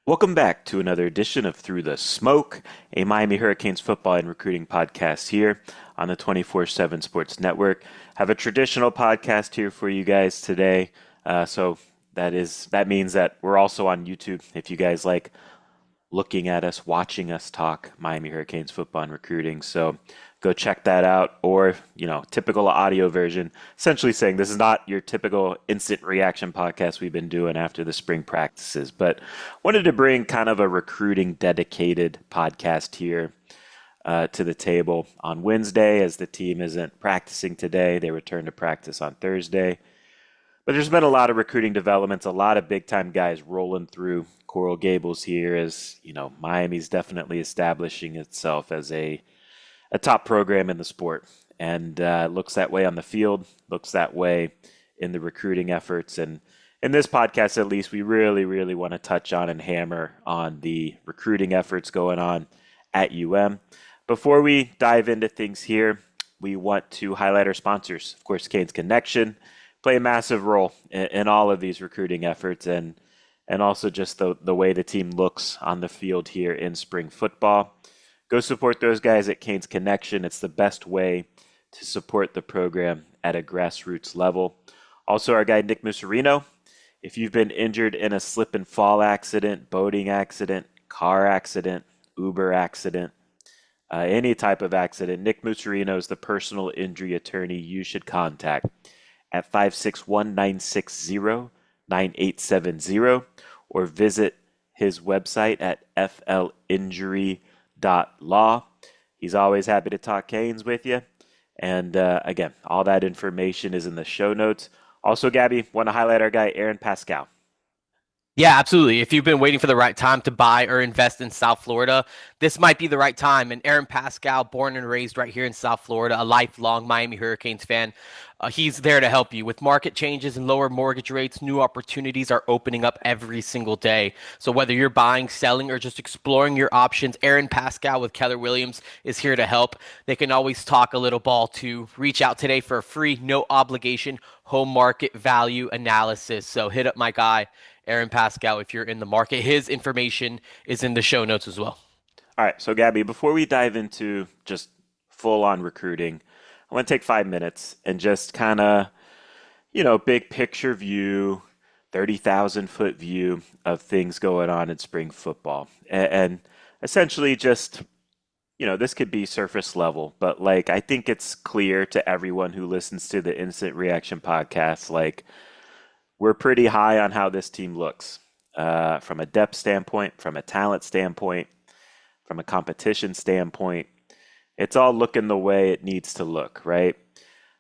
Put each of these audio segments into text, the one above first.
Welcome back to another edition of Through the Smoke, a Miami Hurricanes football and recruiting podcast here on the 24/7 Sports Network. Have a traditional podcast here for you guys today. So that means that we're also on YouTube. If you guys like looking at us, watching us talk Miami Hurricanes football and recruiting. So go check that out. Or, typical audio version, essentially saying this is not your typical instant reaction podcast we've been doing after the spring practices, but wanted to bring kind of a recruiting dedicated podcast here to the table on Wednesday as the team isn't practicing today. They return to practice on Thursday. But there's been a lot of recruiting developments, a lot of big time guys rolling through Coral Gables here as, Miami's definitely establishing itself as a top program in the sport. And looks that way on the field, looks that way in the recruiting efforts. And in this podcast, at least, we really, really want to touch on and hammer on the recruiting efforts going on at UM. Before we dive into things here, we want to highlight our sponsors. Of course, Canes Connection play a massive role in all of these recruiting efforts and also just the way the team looks on the field here in spring football. Go support those guys at Canes Connection. It's the best way to support the program at a grassroots level. Also, our guy Nick Muserino. If you've been injured in a slip and fall accident, boating accident, car accident, Uber accident, any type of accident, Nick Muserino is the personal injury attorney you should contact at 561-960-9870 or visit his website at flinjury.law. He's always happy to talk Canes with you. And again, all that information is in the show notes. Also, Gabby, want to highlight our guy, Aaron Pascal. Yeah, absolutely. If you've been waiting for the right time to buy or invest in South Florida, this might be the right time. And Aaron Pascal, born and raised right here in South Florida, a lifelong Miami Hurricanes fan, he's there to help you. With market changes and lower mortgage rates, new opportunities are opening up every single day. So whether you're buying, selling, or just exploring your options, Aaron Pascal with Keller Williams is here to help. They can always talk a little ball too. Reach out today for a free, no obligation home market value analysis. So hit up my guy. Aaron Pascal, if you're in the market. His information is in the show notes as well. All right, so Gabby, before we dive into just full on recruiting, I want to take 5 minutes and just kind of, big picture view, 30,000 foot view of things going on in spring football. And essentially just, this could be surface level, but like I think it's clear to everyone who listens to the Instant Reaction podcast, like we're pretty high on how this team looks from a depth standpoint, from a talent standpoint, from a competition standpoint. It's all looking the way it needs to look, right?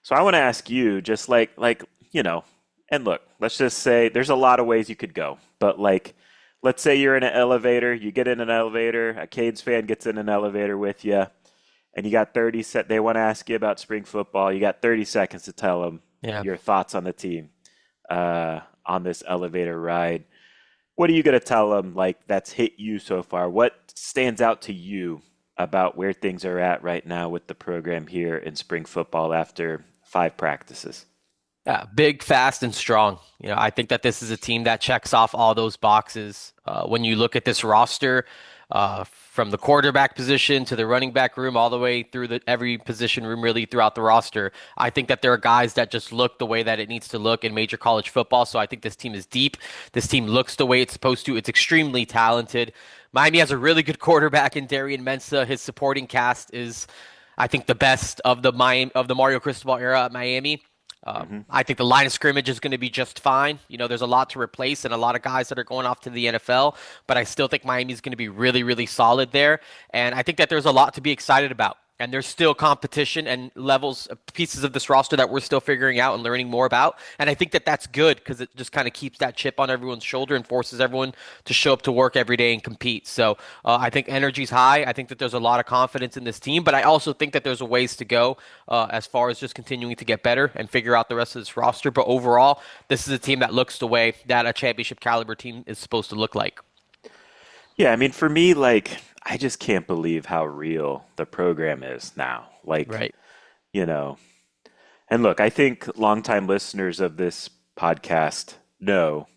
So I want to ask you, just and look, let's just say there's a lot of ways you could go, but like, let's say you're in an elevator, you get in an elevator, a Canes fan gets in an elevator with you, and you got 30 set. They want to ask you about spring football. You got 30 seconds to tell them Yeah. your thoughts on the team on this elevator ride. What are you going to tell them like that's hit you so far? What stands out to you about where things are at right now with the program here in spring football after 5 practices? Yeah, big, fast, and strong. I think that this is a team that checks off all those boxes. When you look at this roster, from the quarterback position to the running back room, all the way through every position room, really throughout the roster, I think that there are guys that just look the way that it needs to look in major college football. So I think this team is deep. This team looks the way it's supposed to. It's extremely talented. Miami has a really good quarterback in Darian Mensah. His supporting cast is, I think, the best of the Mario Cristobal era at Miami. Hmm. I think the line of scrimmage is going to be just fine. There's a lot to replace and a lot of guys that are going off to the NFL, but I still think Miami is going to be really, really solid there. And I think that there's a lot to be excited about. And there's still competition and levels, pieces of this roster that we're still figuring out and learning more about. And I think that that's good because it just kind of keeps that chip on everyone's shoulder and forces everyone to show up to work every day and compete. So I think energy's high. I think that there's a lot of confidence in this team, but I also think that there's a ways to go as far as just continuing to get better and figure out the rest of this roster. But overall, this is a team that looks the way that a championship caliber team is supposed to look like. Yeah, I mean, for me, like, I just can't believe how real the program is now. Like, Right. you know, and look, I think longtime listeners of this podcast know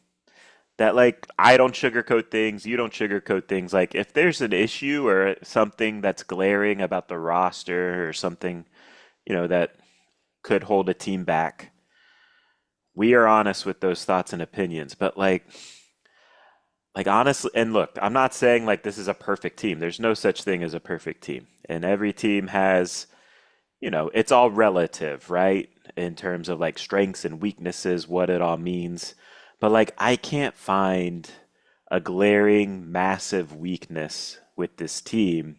that like I don't sugarcoat things, you don't sugarcoat things. Like if there's an issue or something that's glaring about the roster or something, that could hold a team back, we are honest with those thoughts and opinions. But like honestly, and look, I'm not saying like this is a perfect team. There's no such thing as a perfect team. And every team has, it's all relative, right? In terms of like strengths and weaknesses, what it all means. But like I can't find a glaring massive weakness with this team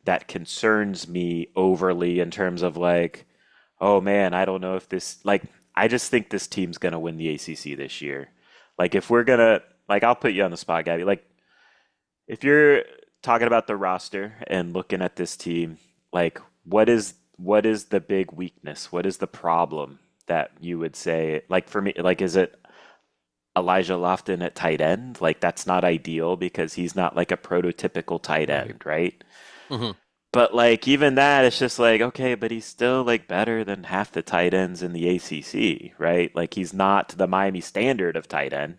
that concerns me overly in terms of like, oh man, I don't know if this like I just think this team's gonna win the ACC this year. Like if we're gonna like I'll put you on the spot, Gabby. Like if you're talking about the roster and looking at this team, like what is the big weakness? What is the problem that you would say? Like for me, like is it Elijah Lofton at tight end? Like that's not ideal because he's not like a prototypical tight Right. end, right? Hmm. But like even that, it's just like okay, but he's still like better than half the tight ends in the ACC, right? Like he's not the Miami standard of tight end,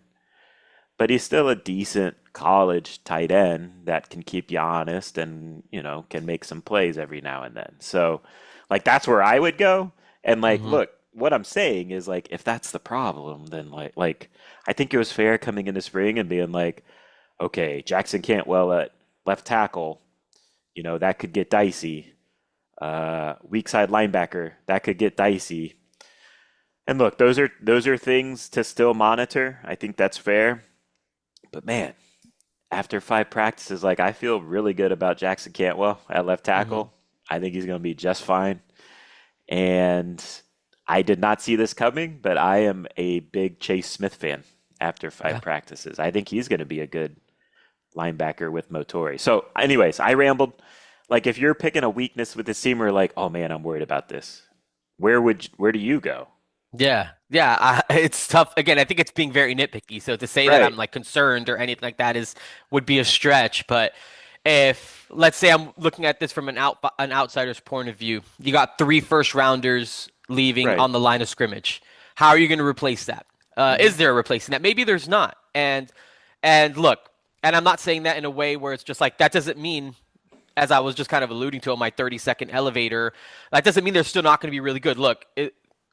but he's still a decent college tight end that can keep you honest and can make some plays every now and then. So like that's where I would go. And like Hmm. look, what I'm saying is like if that's the problem, then like I think it was fair coming into spring and being like, okay, Jackson Cantwell at left tackle, that could get dicey. Weak side linebacker, that could get dicey. And look, those are things to still monitor. I think that's fair. But man, after 5 practices, like I feel really good about Jackson Cantwell at left Hmm. tackle. I think he's going to be just fine. And I did not see this coming, but I am a big Chase Smith fan after five Yeah. practices. I think he's going to be a good linebacker with Motori. So, anyways, I rambled. Like, if you're picking a weakness with this team, we're like, oh man, I'm worried about this. Where do you go? Yeah, yeah, it's tough. Again, I think it's being very nitpicky. So to say that Right. I'm like concerned or anything like that is would be a stretch. But if let's say I'm looking at this from an outsider's point of view, you got three first rounders leaving Right. on the line of scrimmage. How are you going to replace that? Hmm. Is there a replacing that? Maybe there's not. And look, and I'm not saying that in a way where it's just like that doesn't mean as I was just kind of alluding to on my 30-second elevator, that doesn't mean they're still not going to be really good. Look,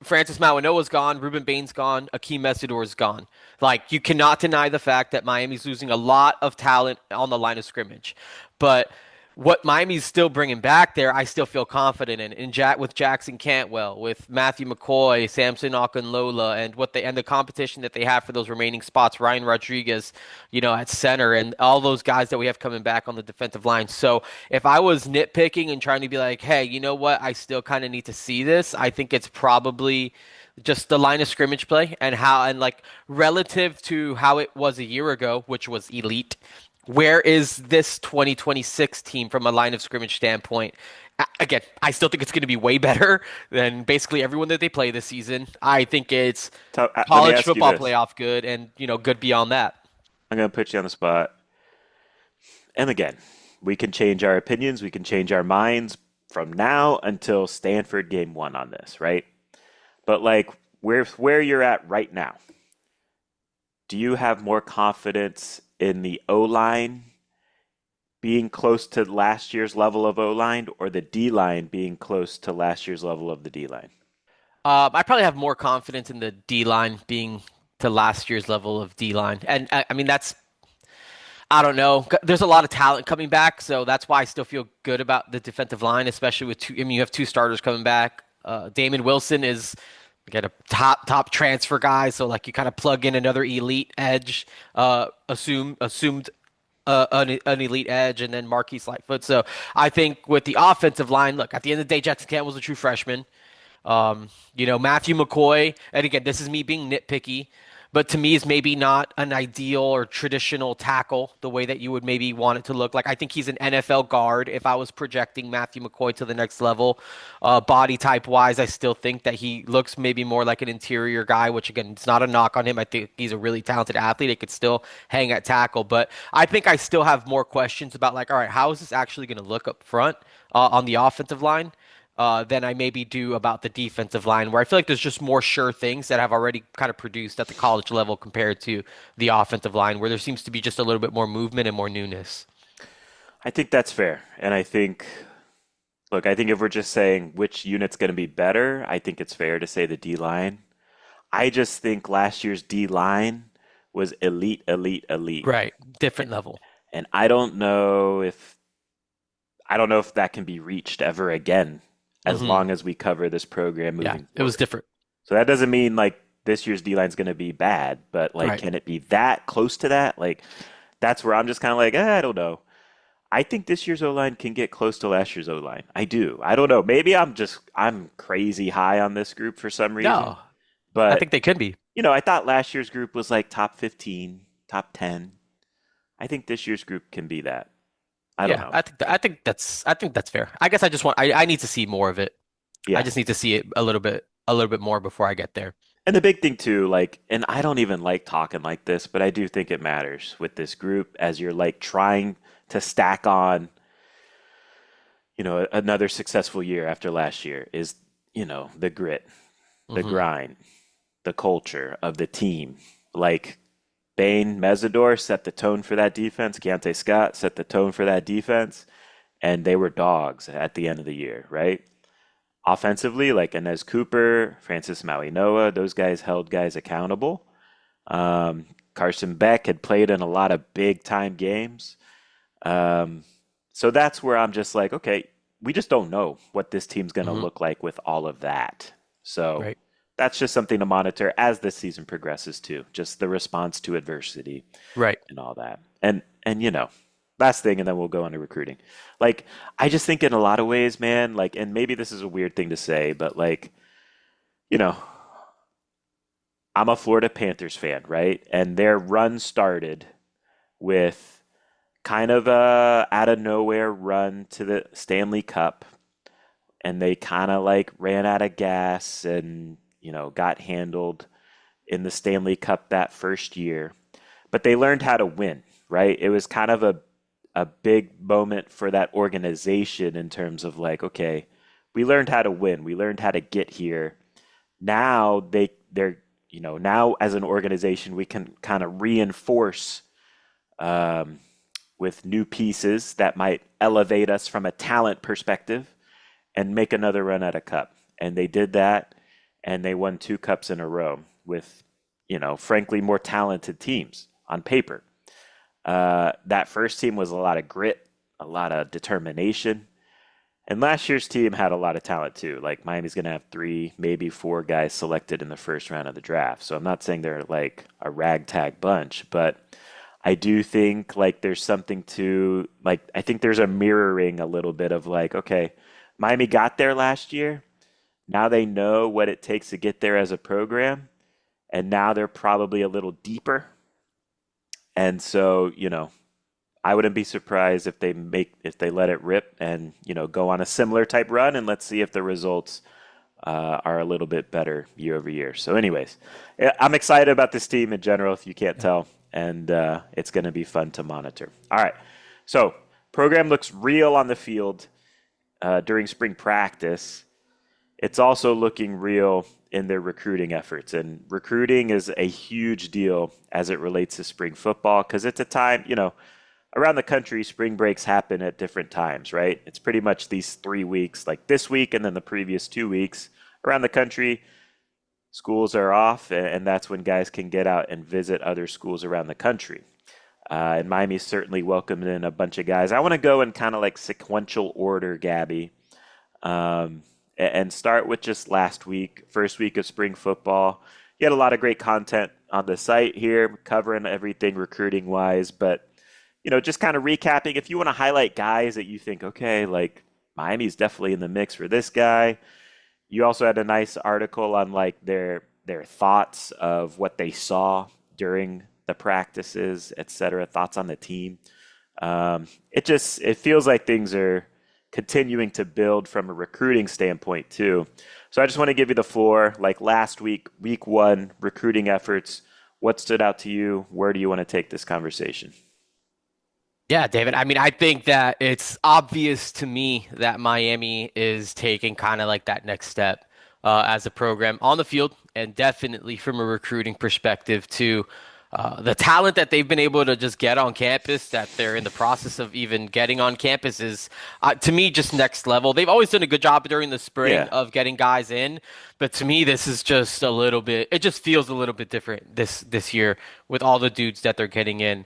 Francis Mauigoa's gone, Ruben Bain's gone, Akeem Mesidor's gone. Like you cannot deny the fact that Miami's losing a lot of talent on the line of scrimmage, but what Miami's still bringing back there, I still feel confident in with Jackson Cantwell, with Matthew McCoy, Samson Okunlola, and the competition that they have for those remaining spots, Ryan Rodriguez, at center, and all those guys that we have coming back on the defensive line. So if I was nitpicking and trying to be like, hey, you know what, I still kind of need to see this. I think it's probably just the line of scrimmage play and how and like relative to how it was a year ago, which was elite. Where is this 2026 team from a line of scrimmage standpoint? Again, I still think it's going to be way better than basically everyone that they play this season. I think it's So let me college ask you football this. playoff good and, good beyond that. I'm going to put you on the spot. And again, we can change our opinions, we can change our minds from now until Stanford game one on this, right? But like where you're at right now, do you have more confidence in the O line being close to last year's level of O line or the D line being close to last year's level of the D line? I probably have more confidence in the D line being to last year's level of D line. And I mean, I don't know. There's a lot of talent coming back, so that's why I still feel good about the defensive line, especially with two. I mean, you have two starters coming back. Damon Wilson is get a top transfer guy, so like you kind of plug in another elite edge, assumed an elite edge, and then Marquise Lightfoot. So I think with the offensive line, look at the end of the day, Jackson Camp was a true freshman. Matthew McCoy, and again, this is me being nitpicky, but to me is maybe not an ideal or traditional tackle the way that you would maybe want it to look like. I think he's an NFL guard if I was projecting Matthew McCoy to the next level. Body type wise, I still think that he looks maybe more like an interior guy, which again, it's not a knock on him. I think he's a really talented athlete. He could still hang at tackle, but I think I still have more questions about like, all right, how is this actually going to look up front on the offensive line? than I maybe do about the defensive line, where I feel like there's just more sure things that have already kind of produced at the college level compared to the offensive line, where there seems to be just a little bit more movement and more newness. I think that's fair. And I think, look, I think if we're just saying which unit's going to be better, I think it's fair to say the D line. I just think last year's D line was elite, elite, elite. Right. Different level. And I don't know if that can be reached ever again as Hmm. long as we cover this program Yeah, moving it was forward. different. So that doesn't mean like this year's D line's going to be bad, but like, Right. can it be that close to that? Like, that's where I'm just kind of like, I don't know. I think this year's O line can get close to last year's O line. I do. I don't know. Maybe I'm crazy high on this group for some reason, No, I but think they could be. I thought last year's group was like top 15, top 10. I think this year's group can be that. I don't Yeah, know. I think that's fair. I guess I need to see more of it. I Yeah. just need to see it a little bit more before I get there. And the big thing too, like, and I don't even like talking like this, but I do think it matters with this group as you're like trying to stack on, another successful year after last year is, the grit, the Hmm. grind, the culture of the team. Like Bain, Mesidor set the tone for that defense. Keontae Scott set the tone for that defense, and they were dogs at the end of the year, right? Offensively, like Inez Cooper, Francis Maui Noah, those guys held guys accountable. Carson Beck had played in a lot of big time games. Um, so that's where I'm just like, okay, we just don't know what this team's going to Hmm. look like with all of that. So Right. that's just something to monitor as the season progresses too, just the response to adversity Right. and all that. And last thing, and then we'll go into recruiting. Like, I just think in a lot of ways, man, like, and maybe this is a weird thing to say, but like, you know, I'm a Florida Panthers fan, right? And their run started with kind of a out of nowhere run to the Stanley Cup, and they kind of like ran out of gas and got handled in the Stanley Cup that first year. But they learned how to win, right? It was kind of a big moment for that organization in terms of like, okay, we learned how to win. We learned how to get here. Now they're now as an organization we can kind of reinforce um, with new pieces that might elevate us from a talent perspective and make another run at a cup. And they did that, and they won two cups in a row with, frankly, more talented teams on paper. That first team was a lot of grit, a lot of determination. And last year's team had a lot of talent too. Like Miami's going to have three, maybe four guys selected in the first round of the draft. So I'm not saying they're like a ragtag bunch, but I do think like there's something to like I think there's a mirroring a little bit of like, okay, Miami got there last year. Now they know what it takes to get there as a program, and now they're probably a little deeper. And so, I wouldn't be surprised if they let it rip and, go on a similar type run, and let's see if the results are a little bit better year over year. So, anyways, yeah, I'm excited about this team in general, if you can't Yeah. tell, and it's going to be fun to monitor. All right, so program looks real on the field during spring practice. It's also looking real in their recruiting efforts, and recruiting is a huge deal as it relates to spring football because it's a time, around the country, spring breaks happen at different times, right? It's pretty much these 3 weeks, like this week and then the previous 2 weeks. Around the country, schools are off, and that's when guys can get out and visit other schools around the country. And Miami certainly welcomed in a bunch of guys. I want to go in kind of like sequential order, Gabby, and start with just last week, first week of spring football. You had a lot of great content on the site here, covering everything recruiting wise, but just kind of recapping, if you want to highlight guys that you think, okay, like Miami's definitely in the mix for this guy. You also had a nice article on like their thoughts of what they saw during the practices, et cetera, thoughts on the team. It feels like things are continuing to build from a recruiting standpoint too. So I just want to give you the floor. Like last week, week one, recruiting efforts. What stood out to you? Where do you want to take this conversation? Yeah, David. I mean, I think that it's obvious to me that Miami is taking kind of like that next step as a program on the field, and definitely from a recruiting perspective too. The talent that they've been able to just get on campus, that they're in the process of even getting on campus, is to me just next level. They've always done a good job during the spring Yeah, of getting guys in, but to me, this is just a little bit. It just feels a little bit different this year with all the dudes that they're getting in.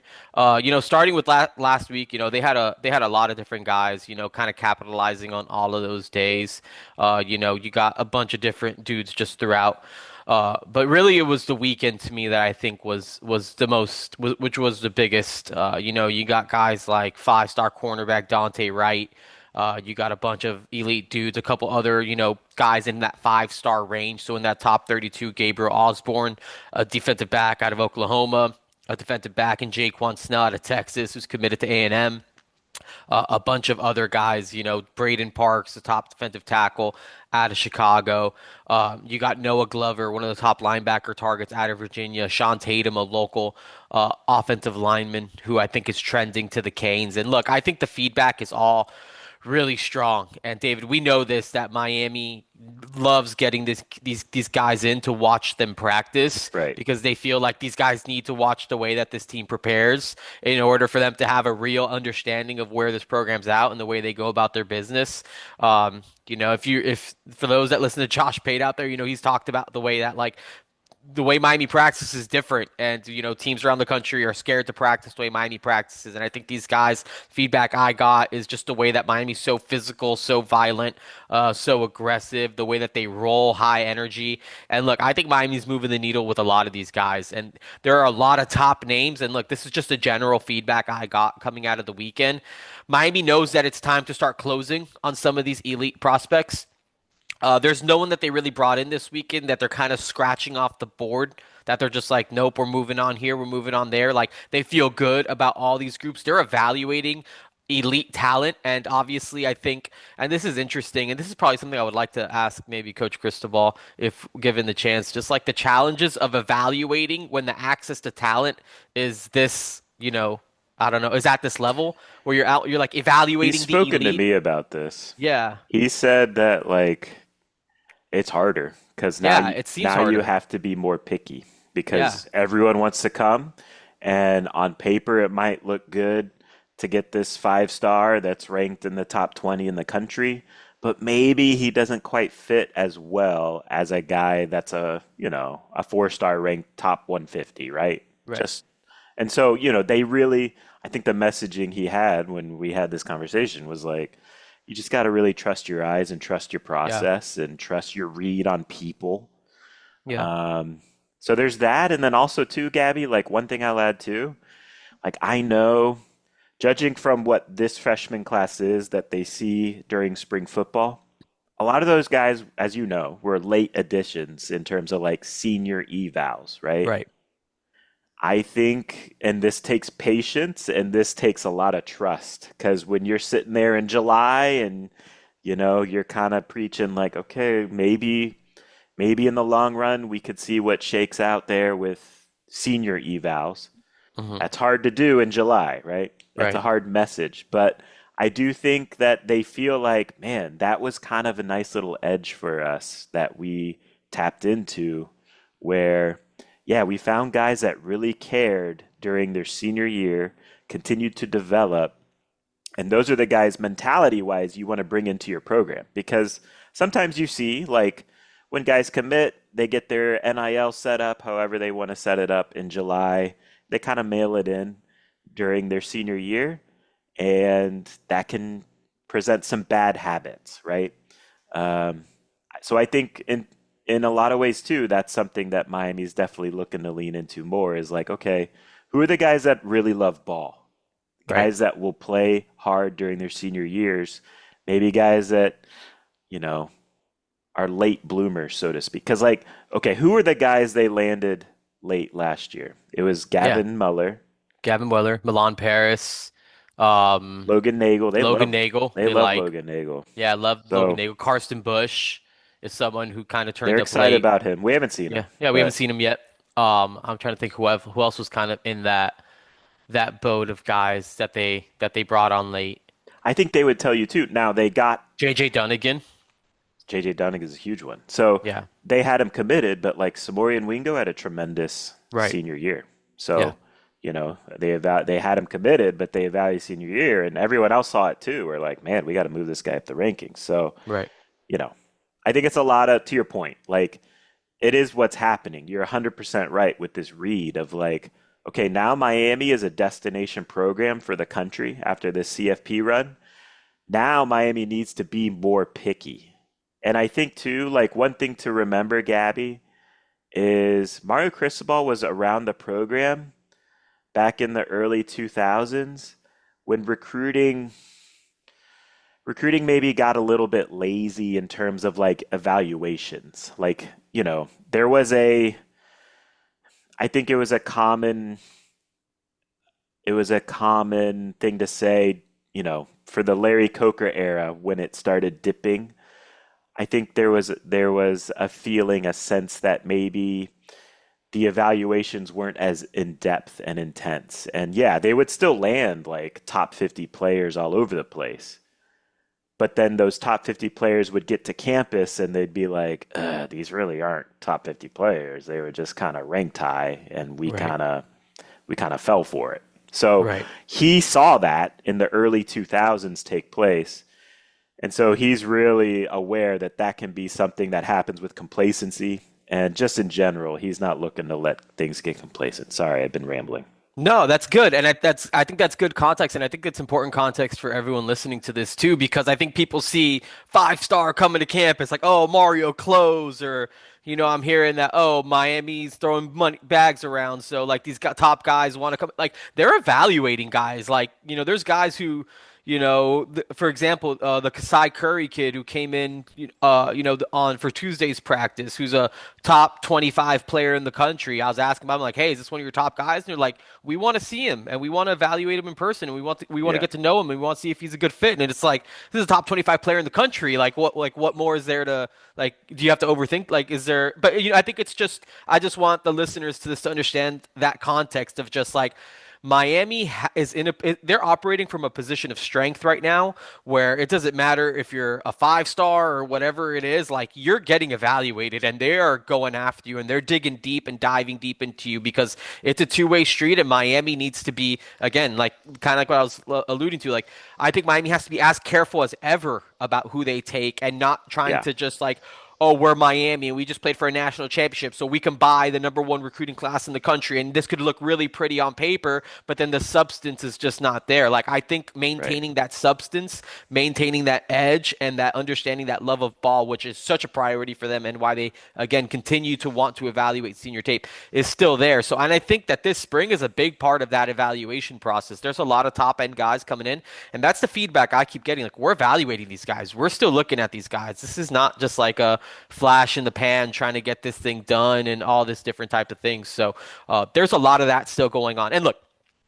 Starting with last week, they had a lot of different guys, kind of capitalizing on all of those days. You got a bunch of different dudes just throughout. But really, it was the weekend to me that I think was the most, which was the biggest. You got guys like five-star cornerback Dante Wright. You got a bunch of elite dudes, a couple other, guys in that five-star range. So in that top 32, Gabriel Osborne, a defensive back out of Oklahoma, a defensive back in Jaquan Snell out of Texas, who's committed to A&M. A bunch of other guys, Braden Parks, the top defensive tackle out of Chicago. You got Noah Glover, one of the top linebacker targets out of Virginia. Sean Tatum, a local offensive lineman who I think is trending to the Canes. And look, I think the feedback is all really strong. And David, we know this that Miami loves getting these guys in to watch them practice right. because they feel like these guys need to watch the way that this team prepares in order for them to have a real understanding of where this program's out and the way they go about their business. If for those that listen to Josh Pate out there, he's talked about the way that like the way Miami practices is different, and teams around the country are scared to practice the way Miami practices. And I think these guys, feedback I got is just the way that Miami's so physical, so violent, so aggressive, the way that they roll, high energy. And look, I think Miami's moving the needle with a lot of these guys, and there are a lot of top names. And look, this is just a general feedback I got coming out of the weekend. Miami knows that it's time to start closing on some of these elite prospects. There's no one that they really brought in this weekend that they're kind of scratching off the board. That they're just like, nope, we're moving on here, we're moving on there. Like they feel good about all these groups. They're evaluating elite talent, and obviously, I think, and this is interesting, and this is probably something I would like to ask maybe Coach Cristobal if given the chance, just like the challenges of evaluating when the access to talent is this, I don't know, is at this level where you're like He's evaluating the spoken to elite. me about this. Yeah, He said that like it's harder because yeah, it seems now you harder. have to be more picky Yeah. because everyone wants to come, and on paper it might look good to get this 5 star that's ranked in the top 20 in the country, but maybe he doesn't quite fit as well as a guy that's a 4 star ranked top 150, right? Right. Just and so, they really, I think the messaging he had when we had this conversation was like, you just got to really trust your eyes and trust your Yeah. process and trust your read on people. Yeah. Um, so there's that. And then also, too, Gabby, like one thing I'll add too, like I know, judging from what this freshman class is that they see during spring football, a lot of those guys, as you know, were late additions in terms of like senior evals, right? Right. I think, and this takes patience and this takes a lot of trust because when you're sitting there in July and you're kind of preaching like, okay, maybe in the long run we could see what shakes out there with senior evals. Hmm. That's hard to do in July, right? That's a Right. hard message, but I do think that they feel like, man, that was kind of a nice little edge for us that we tapped into where, yeah, we found guys that really cared during their senior year, continued to develop, and those are the guys mentality wise you want to bring into your program because sometimes you see like when guys commit, they get their NIL set up however they want to set it up in July. They kind of mail it in during their senior year, and that can present some bad habits, right? Um, so I think in a lot of ways too, that's something that Miami's definitely looking to lean into more is like, okay, who are the guys that really love ball? Right. Guys that will play hard during their senior years, maybe guys that, you know, are late bloomers, so to speak. Because, like, okay, who are the guys they landed late last year? It was Yeah. Gavin Muller, Gavin Weller, Milan Paris, um, Logan Nagel. Logan Nagel. They They love like. Logan Nagel. Yeah, I love Logan So Nagel. Karsten Bush is someone who kind of they're turned up excited late. about him. We haven't seen him, Yeah. Yeah, we haven't but seen him yet. I'm trying to think who else was kind of in that. that boat of guys that they brought on late. I think they would tell you too. Now they got JJ Dunnigan. JJ Dunning is a huge one. So Yeah. they had him committed, but like Samori and Wingo had a tremendous Right. senior year. Yeah. So, they had him committed, but they evaluated senior year, and everyone else saw it too. We're like, man, we got to move this guy up the rankings. So, Right. you know, I think it's a lot of, to your point, like it is what's happening. You're 100% right with this read of like, okay, now Miami is a destination program for the country after this CFP run. Now Miami needs to be more picky. And I think too, like one thing to remember, Gabby, is Mario Cristobal was around the program back in the early 2000s when recruiting maybe got a little bit lazy in terms of like evaluations. Like, there was I think it was a common thing to say, for the Larry Coker era when it started dipping. I think there was a feeling, a sense that maybe the evaluations weren't as in depth and intense. And yeah, they would still land like top 50 players all over the place. But then those top 50 players would get to campus and they'd be like, these really aren't top 50 players. They were just kind of ranked high and we Right. kind of we kind of fell for it. So Right. he saw that in the early 2000s take place. And so he's really aware that that can be something that happens with complacency. And just in general, he's not looking to let things get complacent. Sorry, I've been rambling. No, that's good, and I think that's good context, and I think it's important context for everyone listening to this too, because I think people see 5-star coming to campus like, oh, Mario close, or I'm hearing that, oh, Miami's throwing money bags around, so like these top guys want to come, like they're evaluating guys, like there's guys who. For example, the Kasai Curry kid who came in, on for Tuesday's practice, who's a top 25 player in the country. I was asking him, I'm like, hey, is this one of your top guys? And they're like, we want to see him and we want to evaluate him in person and we want to Yeah, get to know him and we want to see if he's a good fit. And it's like, this is a top 25 player in the country. What more is there to like? Do you have to overthink? Like, is there? But I think it's just I just want the listeners to this to understand that context of just like. Miami is they're operating from a position of strength right now where it doesn't matter if you're a 5-star or whatever it is, like you're getting evaluated and they are going after you and they're digging deep and diving deep into you because it's a two-way street and Miami needs to be, again, like kind of like what I was alluding to. Like, I think Miami has to be as careful as ever about who they take and not trying yeah, to just like, oh, we're Miami and we just played for a national championship, so we can buy the number one recruiting class in the country. And this could look really pretty on paper, but then the substance is just not there. Like, I think right. maintaining that substance, maintaining that edge, and that understanding that love of ball, which is such a priority for them and why they, again, continue to want to evaluate senior tape, is still there. So, and I think that this spring is a big part of that evaluation process. There's a lot of top end guys coming in, and that's the feedback I keep getting. Like, we're evaluating these guys, we're still looking at these guys. This is not just like a flash in the pan trying to get this thing done and all this different type of things. So there's a lot of that still going on. And look,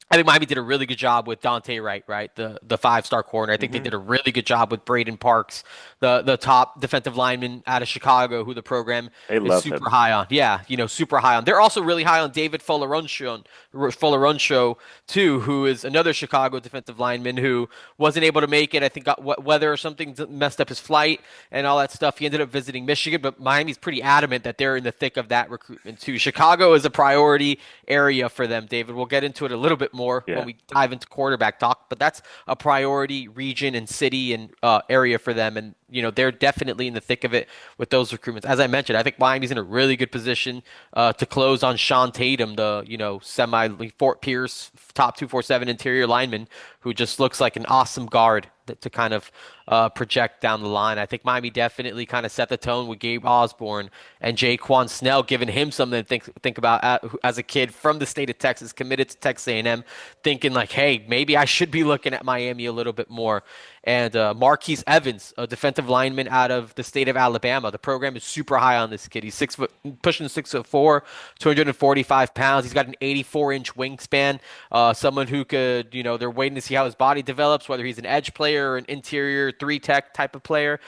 I think Miami did a really good job with Dante Wright, right? The 5-star corner. I think they Hmm. did a really good job with Braden Parks, the top defensive lineman out of Chicago, who the program They is love super him. high on. Yeah, super high on. They're also really high on David Fuller too, who is another Chicago defensive lineman who wasn't able to make it. I think got weather or something messed up his flight and all that stuff. He ended up visiting Michigan, but Miami's pretty adamant that they're in the thick of that recruitment too. Chicago is a priority area for them, David. We'll get into it a little bit more when Yeah. we dive into quarterback talk, but that's a priority region and city and area for them. And, they're definitely in the thick of it with those recruitments. As I mentioned, I think Miami's in a really good position to close on Sean Tatum, the, semi Fort Pierce top 247 interior lineman who just looks like an awesome guard to kind of project down the line. I think Miami definitely kind of set the tone with Gabe Osborne and Jaquan Snell, giving him something to think about as a kid from the state of Texas, committed to Texas A&M, thinking like, hey, maybe I should be looking at Miami a little bit more. And Marquise Evans, a defensive lineman out of the state of Alabama. The program is super high on this kid. He's pushing 6'4", 245 pounds. He's got an 84-inch wingspan. Someone who could, they're waiting to see how his body develops, whether he's an edge player or an interior three tech type of player.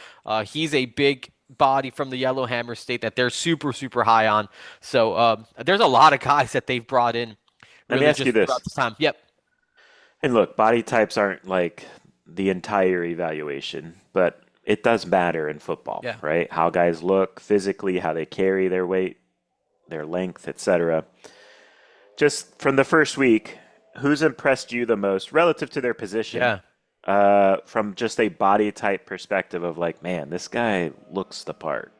He's a big body from the Yellowhammer State that they're super high on. So there's a lot of guys that they've brought in Let me really ask you just this. throughout this time. Yep. And look, body types aren't like the entire evaluation, but it does matter in football, Yeah. right? How guys look physically, how they carry their weight, their length, etc. Just from the first week, who's impressed you the most relative to their position? Yeah. From just a body type perspective of like, man, this guy looks the part.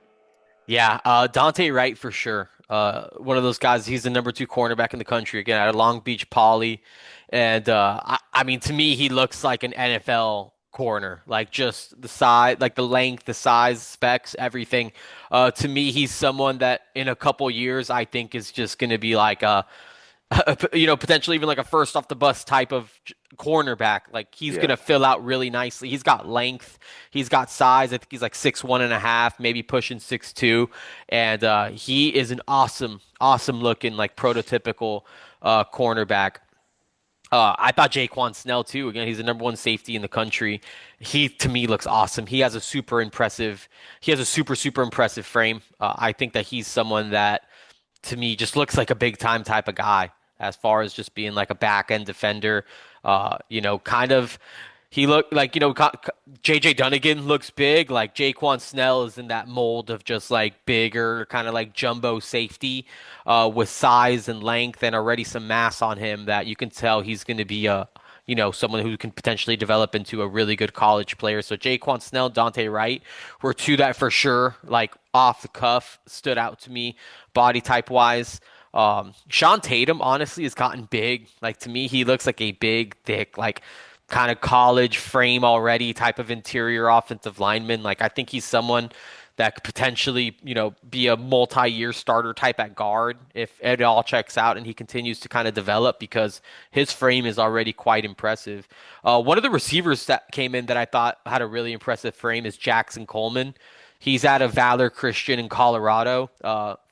Yeah, Dante Wright for sure. One of those guys. He's the number two cornerback in the country again out of Long Beach Poly, and I mean, to me, he looks like an NFL corner. Like just the size, like the length, the size, specs, everything. To me, he's someone that in a couple years I think is just going to be like a potentially even like a first off the bus type of cornerback. Like he's Yeah. gonna fill out really nicely. He's got length, he's got size. I think he's like 6'1.5", maybe pushing 6'2", and he is an awesome looking like prototypical cornerback. I thought Jaquan Snell too. Again, he's the number one safety in the country. He to me looks awesome. He has a super impressive frame. I think that he's someone that to me just looks like a big time type of guy as far as just being like a back end defender. Kind of he looked like, JJ Dunnigan looks big. Like Jaquan Snell is in that mold of just like bigger, kind of like jumbo safety, with size and length and already some mass on him that you can tell he's going to be someone who can potentially develop into a really good college player. So Jaquan Snell, Dante Wright were two that for sure, like off the cuff, stood out to me body type wise. Sean Tatum honestly has gotten big. Like to me, he looks like a big, thick, like kind of college frame already type of interior offensive lineman. Like I think he's someone that could potentially, be a multi-year starter type at guard if it all checks out and he continues to kind of develop because his frame is already quite impressive. One of the receivers that came in that I thought had a really impressive frame is Jackson Coleman. He's out of Valor Christian in Colorado,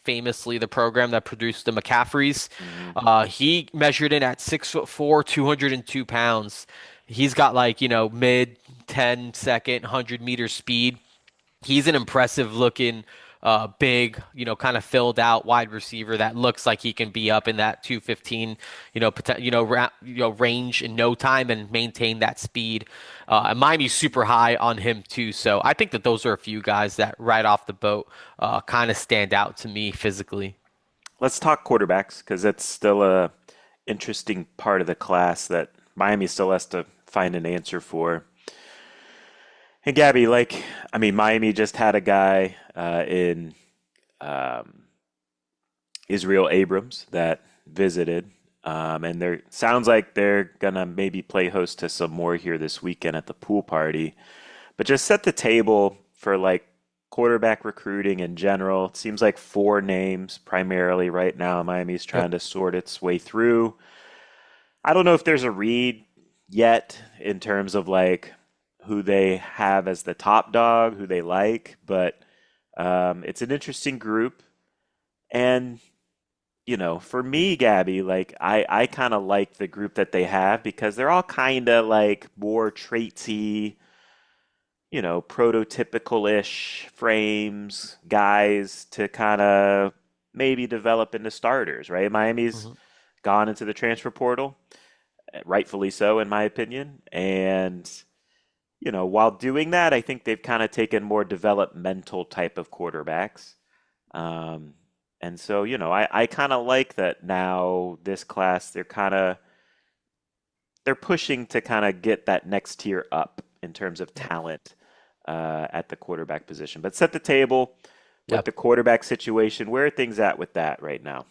famously the program that produced the McCaffreys. Hmm. He measured in at 6'4", 202 pounds. He's got like, mid 10-second, 100-meter speed. He's an impressive looking, big, kind of filled out wide receiver that looks like he can be up in that 215, range in no time and maintain that speed. And Miami's super high on him too. So I think that those are a few guys that right off the boat, kind of stand out to me physically. Let's talk quarterbacks because that's still a interesting part of the class that Miami still has to find an answer for. And Gabby, like, I mean, Miami just had a guy in um, Israel Abrams that visited, and there sounds like they're gonna maybe play host to some more here this weekend at the pool party. But just set the table for like quarterback recruiting in general. It seems like four names primarily right now. Miami's Yep. trying to sort its way through. I don't know if there's a read yet in terms of like who they have as the top dog, who they like, but it's an interesting group. And for me, Gabby, like I kind of like the group that they have because they're all kind of like more traitsy, prototypical-ish frames, guys to kind of maybe develop into starters, right? Miami's Mhm. gone into the transfer portal, rightfully so, in my opinion. And, while doing that, I think they've kind of taken more developmental type of quarterbacks. Um, and so, I kind of like that now this class, they're pushing to kind of get that next tier up in terms of Yep. talent at the quarterback position. But set the table with Yep. the quarterback situation. Where are things at with that right now?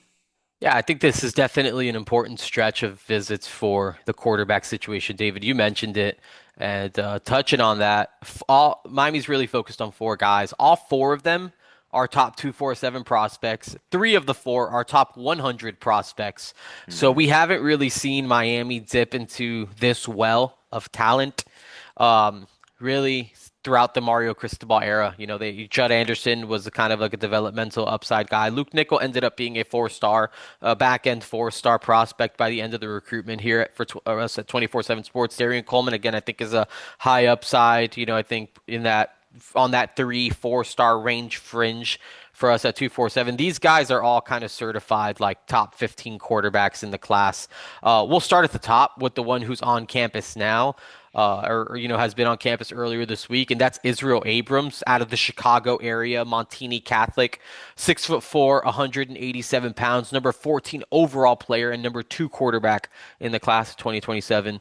Yeah, I think this is definitely an important stretch of visits for the quarterback situation. David, you mentioned it, and touching on that, all Miami's really focused on four guys. All four of them are top 247 prospects. Three of the four are top 100 prospects. So Hmm. we haven't really seen Miami dip into this well of talent. Um, Really throughout the Mario Cristobal era. Judd Anderson was a kind of like a developmental upside guy. Luke Nickel ended up being a four-star, back end four-star prospect by the end of the recruitment here for us at 24/7 Sports. Darian Coleman again, I think is a high upside. I think in that on that 3-4 star range fringe for us at 247. These guys are all kind of certified like top 15 quarterbacks in the class. We'll start at the top with the one who's on campus now. Has been on campus earlier this week, and that's Israel Abrams out of the Chicago area, Montini Catholic, 6'4", 187 pounds, number 14 overall player, and number 2 quarterback in the class of 2027.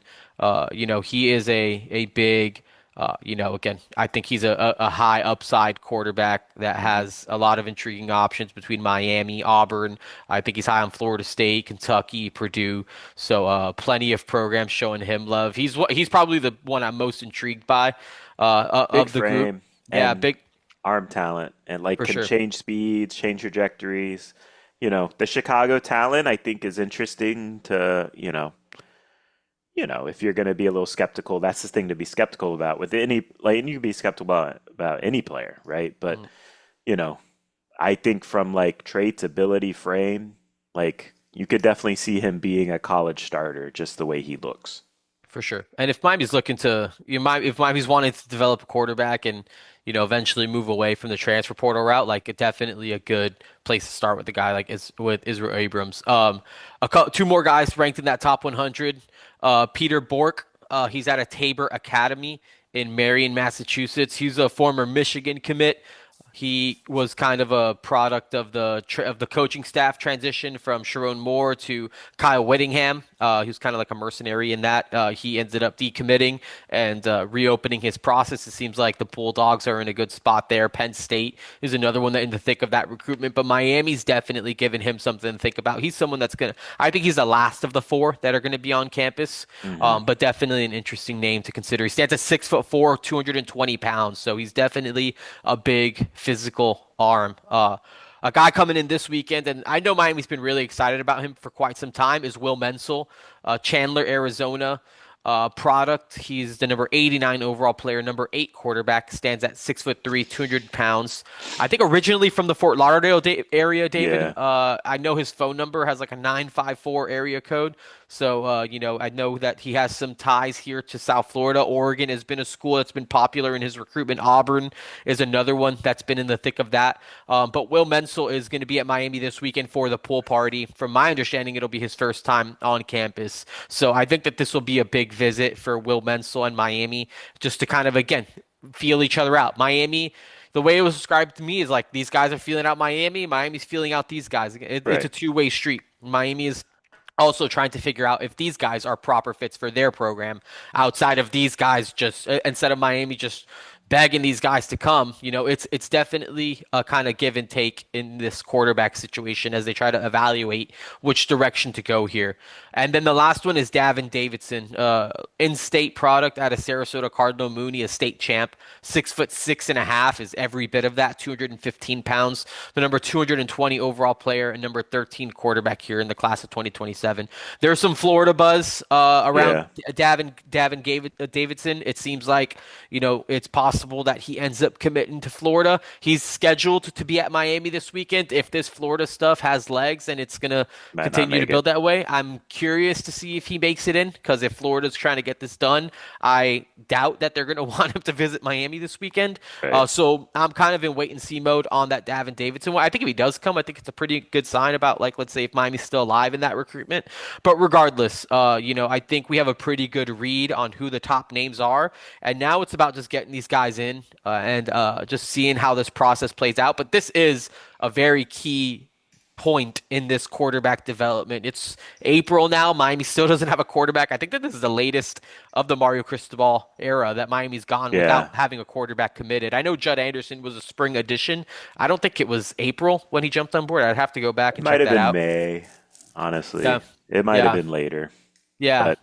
He is a big. Again, I think he's a high upside quarterback that has a lot of intriguing options between Miami, Auburn. I think he's high on Florida State, Kentucky, Purdue. So plenty of programs showing him love. He's probably the one I'm most intrigued by Big of the group. frame Yeah, and big arm talent, and like for can sure. change speeds, change trajectories. The Chicago talent I think is interesting to, if you're going to be a little skeptical, that's the thing to be skeptical about with any, like, and you can be skeptical about any player, right? But, Mm. you know, I think from like traits, ability, frame, like you could definitely see him being a college starter just the way he looks. For sure. And if Miami's looking to, if Miami's wanting to develop a quarterback and, eventually move away from the transfer portal route, like it's definitely a good place to start with a guy like with Israel Abrams. Two more guys ranked in that top 100. Peter Bork, he's at a Tabor Academy in Marion, Massachusetts. He's a former Michigan commit. He was kind of a product of the coaching staff transition from Sharon Moore to Kyle Whittingham. He was kind of like a mercenary in that. He ended up decommitting and reopening his process. It seems like the Bulldogs are in a good spot there. Penn State is another one that in the thick of that recruitment, but Miami's definitely given him something to think about. He's someone that's gonna. I think he's the last of the 4 that are going to be on campus, Hmm. but definitely an interesting name to consider. He stands at 6'4", 220 pounds, so he's definitely a big physical arm. A guy coming in this weekend, and I know Miami's been really excited about him for quite some time, is Will Mensel, Chandler, Arizona product. He's the number 89 overall player, number 8 quarterback, stands at 6'3", 200 pounds. I think originally from the Fort Lauderdale area, David. Yeah. I know his phone number has like a 954 area code. So, I know that he has some ties here to South Florida. Oregon has been a school that's been popular in his recruitment. Auburn is another one that's been in the thick of that. But Will Mensel is going to be at Miami this weekend for the pool party. From my understanding, it'll be his first time on campus. So I think that this will be a big visit for Will Mensel and Miami just to kind of, again, feel each other out. Miami, the way it was described to me is like these guys are feeling out Miami. Miami's feeling out these guys. It's a Right. two-way street. Miami is also trying to figure out if these guys are proper fits for their program outside of these guys just instead of Miami just begging these guys to come. It's definitely a kind of give and take in this quarterback situation as they try to evaluate which direction to go here. And then the last one is Davin Davidson, in-state product out of Sarasota Cardinal Mooney, a state champ, 6'6.5" is every bit of that, 215 pounds, the number 220 overall player and number 13 quarterback here in the class of 2027. There's some Florida buzz around Yeah. Davidson. It seems like it's possible that he ends up committing to Florida. He's scheduled to be at Miami this weekend. If this Florida stuff has legs and it's gonna Might not continue to make it. build that way, I'm curious to see if he makes it in. Because if Florida's trying to get this done, I doubt that they're gonna want him to visit Miami this weekend. Right. So I'm kind of in wait and see mode on that Davin Davidson one. I think if he does come, I think it's a pretty good sign about like let's say if Miami's still alive in that recruitment. But regardless, I think we have a pretty good read on who the top names are, and now it's about just getting these guys in and just seeing how this process plays out. But this is a very key point in this quarterback development. It's April now. Miami still doesn't have a quarterback. I think that this is the latest of the Mario Cristobal era that Miami's gone Yeah. without having a quarterback committed. I know Judd Anderson was a spring addition. I don't think it was April when he jumped on board. I'd have to go back It and might check have that been out. May, honestly. Yeah. It might have Yeah. been later. Yeah. But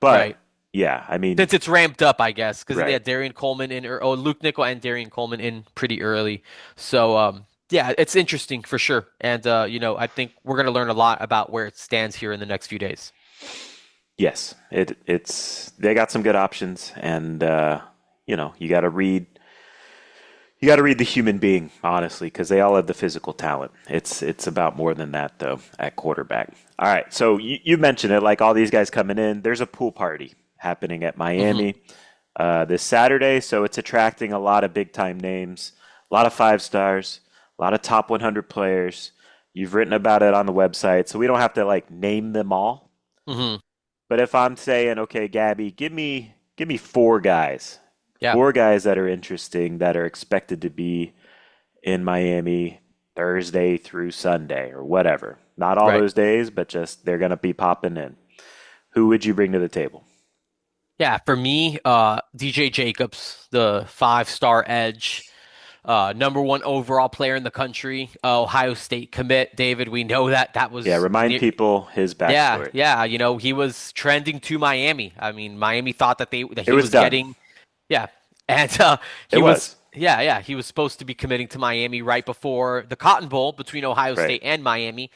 but Right. yeah, I mean, Since it's ramped up, I guess, because they right. had Darian Coleman in, or Luke Nickel and Darian Coleman in pretty early. So, yeah, it's interesting for sure. And, I think we're going to learn a lot about where it stands here in the next few days. Yes, it's they got some good options, and you got to read the human being honestly, because they all have the physical talent. It's about more than that though at quarterback. All right, so you mentioned it, like all these guys coming in. There's a pool party happening at Hmm. Miami this Saturday, so it's attracting a lot of big time names, a lot of 5 stars, a lot of top 100 players. You've written about it on the website, so we don't have to like name them all. Hmm. But if I'm saying, okay, Gabby, give me Yeah, four guys that are interesting that are expected to be in Miami Thursday through Sunday or whatever. Not all right. those days, but just they're gonna be popping in. Who would you bring to the table? Yeah, for me, DJ Jacobs, the five-star edge, number one overall player in the country, Ohio State commit. David, we know that that Yeah, was remind near. people his Yeah, backstory. yeah. He was trending to Miami. I mean, Miami thought that It he was was done. getting. Yeah, and It he was. was. Yeah, yeah. He was supposed to be committing to Miami right before the Cotton Bowl between Ohio Right. State and Miami,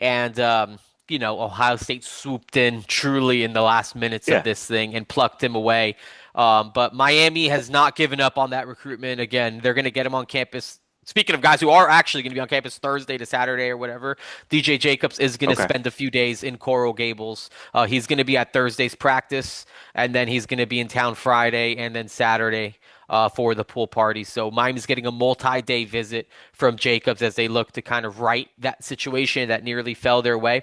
and Ohio State swooped in truly in the last minutes of Yeah. this thing and plucked him away. But Miami has not given up on that recruitment. Again, they're going to get him on campus. Speaking of guys who are actually going to be on campus Thursday to Saturday or whatever, DJ Jacobs is going to Okay. spend a few days in Coral Gables. He's going to be at Thursday's practice, and then he's going to be in town Friday and then Saturday for the pool party. So Miami's getting a multi-day visit from Jacobs as they look to kind of right that situation that nearly fell their way.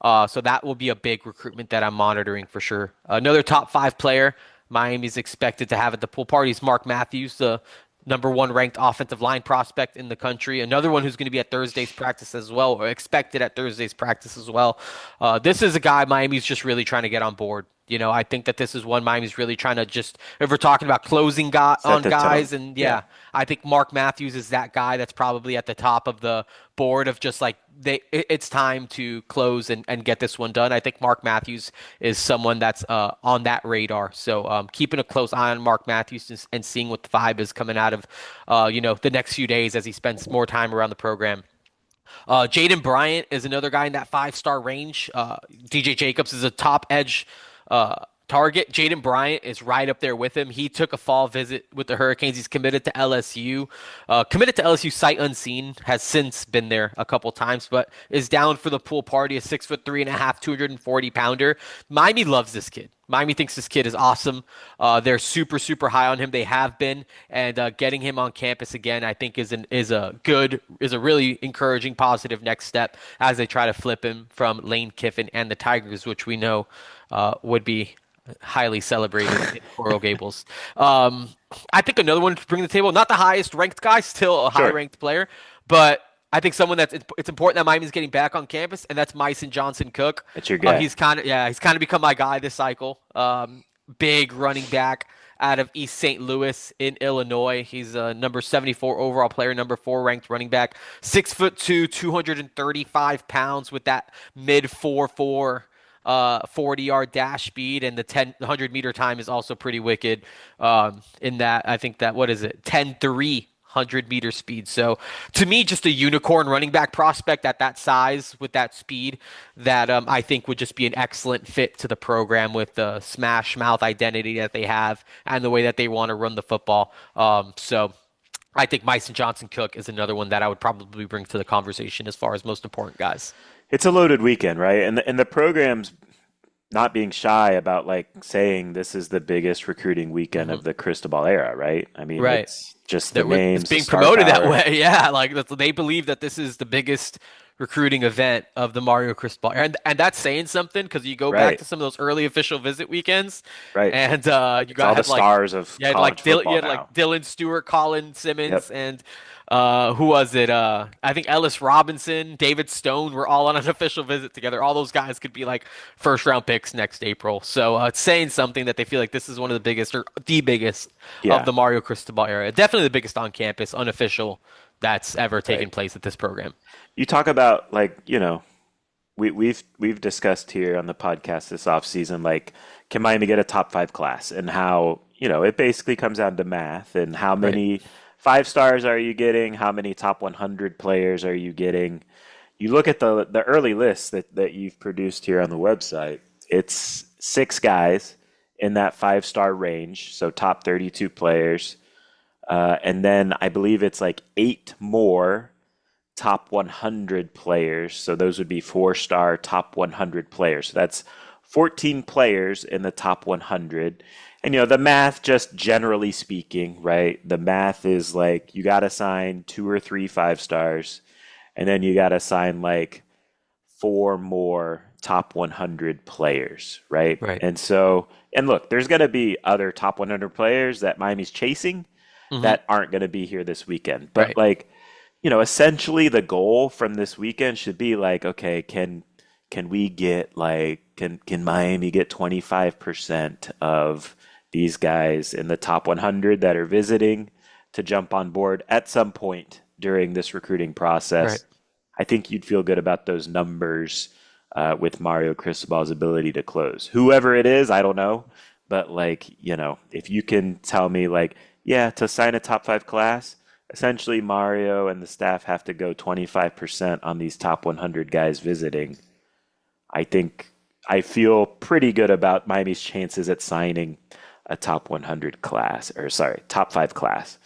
So that will be a big recruitment that I'm monitoring for sure. Another top five player Miami's expected to have at the pool party is Mark Matthews, the number one ranked offensive line prospect in the country. Another one who's going to be at Thursday's practice as well, or expected at Thursday's practice as well. This is a guy Miami's just really trying to get on board. I think that this is one Miami's really trying to just, if we're talking about closing Set on the tone. guys, and Yeah. yeah, I think Mark Matthews is that guy that's probably at the top of the board of just like it's time to close and get this one done. I think Mark Matthews is someone that's on that radar. So keeping a close eye on Mark Matthews and seeing what the vibe is coming out of the next few days as he spends more time around the program. Jaden Bryant is another guy in that five-star range. DJ Jacobs is a top edge target. Jaden Bryant is right up there with him. He took a fall visit with the Hurricanes. He's committed to LSU. Committed to LSU sight unseen. Has since been there a couple times, but is down for the pool party. A 6'3" and a half, 240-pounder. Miami loves this kid. Miami thinks this kid is awesome. They're super, super high on him. They have been, and getting him on campus again, I think is a really encouraging, positive next step as they try to flip him from Lane Kiffin and the Tigers, which we know would be highly celebrated in Coral Gables. Um, I think another one to bring to the table, not the highest ranked guy, still a high Sure. ranked player, but I think someone it's important that Miami's getting back on campus, and that's Myson Johnson Cook. That's your guy. He's kind of become my guy this cycle. Big running back out of East St. Louis in Illinois. He's a number 74 overall player, number four ranked running back, 6'2", 235 pounds with that mid 4.4 40-yard dash speed, and the 100-meter time is also pretty wicked. In that, I think that what is it, 10.3 100-meter speed. So to me, just a unicorn running back prospect at that size with that speed that I think would just be an excellent fit to the program with the smash mouth identity that they have and the way that they want to run the football. So I think Myson Johnson Cook is another one that I would probably bring to the conversation as far as most important guys. It's a loaded weekend, right? And the program's not being shy about like saying this is the biggest recruiting weekend Hmm. of the Cristobal era, right? I mean, Right. it's just the It's names, the being star promoted that power. way. Yeah, like they believe that this is the biggest recruiting event of the Mario Cristobal, and that's saying something because you go back Right, to some of those early official visit weekends, right. and you It's all got the had like stars of college You football had now. like Dylan Stewart, Colin Yep. Simmons, and who was it? I think Ellis Robinson, David Stone were all on an official visit together. All those guys could be like first round picks next April. So it's saying something that they feel like this is one of the biggest or the biggest of Yeah, the Mario Cristobal era. Definitely the biggest on campus, unofficial, that's ever right. taken place at this program. You talk about like, we've discussed here on the podcast this offseason, like, can Miami get a top five class and how, it basically comes down to math and how Right. many five stars are you getting? How many top 100 players are you getting? You look at the early list that you've produced here on the website, it's six guys in that five-star range, so top 32 players. And then I believe it's like eight more top 100 players. So those would be four-star top 100 players. So that's 14 players in the top 100. And, the math, just generally speaking, right? The math is like you got to sign 2 or 3 5 stars, and then you got to sign like four more top 100 players, right? Right. And so, and look, there's going to be other top 100 players that Miami's chasing Hmm. that aren't going to be here this weekend. But Right. like, essentially the goal from this weekend should be like, okay, can we get like can Miami get 25% of these guys in the top 100 that are visiting to jump on board at some point during this recruiting Right. process? I think you'd feel good about those numbers with Mario Cristobal's ability to close. Whoever it is, I don't know, but like, if you can tell me like, yeah, to sign a top five class, essentially Mario and the staff have to go 25% on these top 100 guys visiting. I think I feel pretty good about Miami's chances at signing a top 100 class, or sorry, top five class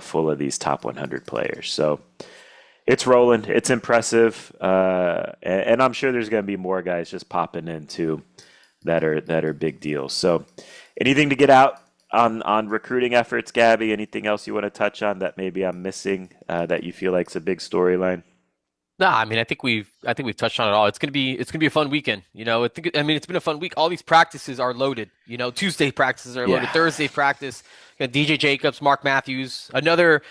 full of these top 100 players. So it's rolling. It's impressive, and I'm sure there's going to be more guys just popping in too that are big deals. So, anything to get out on recruiting efforts, Gabby? Anything else you want to touch on that maybe I'm missing that you feel like is a big storyline? No, I mean, I think we've touched on it all. It's gonna be a fun weekend. I mean, it's been a fun week. All these practices are loaded. Tuesday practices are loaded. Yeah. Thursday practice. DJ Jacobs, Mark Matthews, another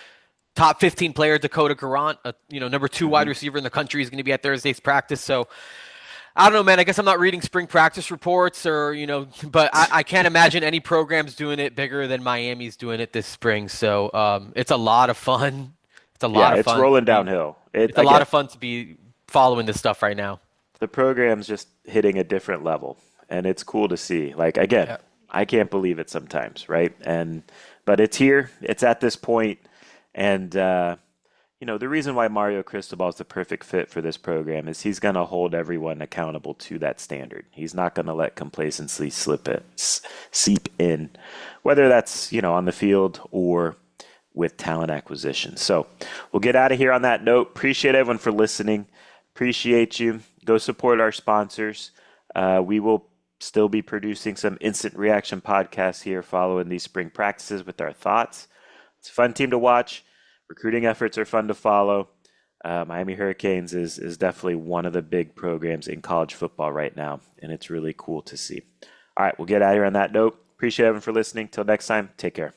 top 15 player, Dakota Garant, number two wide Hmm. receiver in the country, is going to be at Thursday's practice. So I don't know, man. I guess I'm not reading spring practice reports but I can't imagine any programs doing it bigger than Miami's doing it this spring. So it's a lot of fun. It's a Yeah, lot of it's fun to rolling be. downhill. It It's a lot again, of fun to be following this stuff right now. the program's just hitting a different level, and it's cool to see. Like again, Yeah. I can't believe it sometimes, right? And but it's here. It's at this point, and the reason why Mario Cristobal is the perfect fit for this program is he's going to hold everyone accountable to that standard. He's not going to let complacency seep in, whether that's, on the field or with talent acquisition. So we'll get out of here on that note. Appreciate everyone for listening. Appreciate you. Go support our sponsors. We will still be producing some instant reaction podcasts here following these spring practices with our thoughts. It's a fun team to watch. Recruiting efforts are fun to follow. Miami Hurricanes is definitely one of the big programs in college football right now, and it's really cool to see. All right, we'll get out of here on that note. Appreciate everyone for listening. Till next time, take care.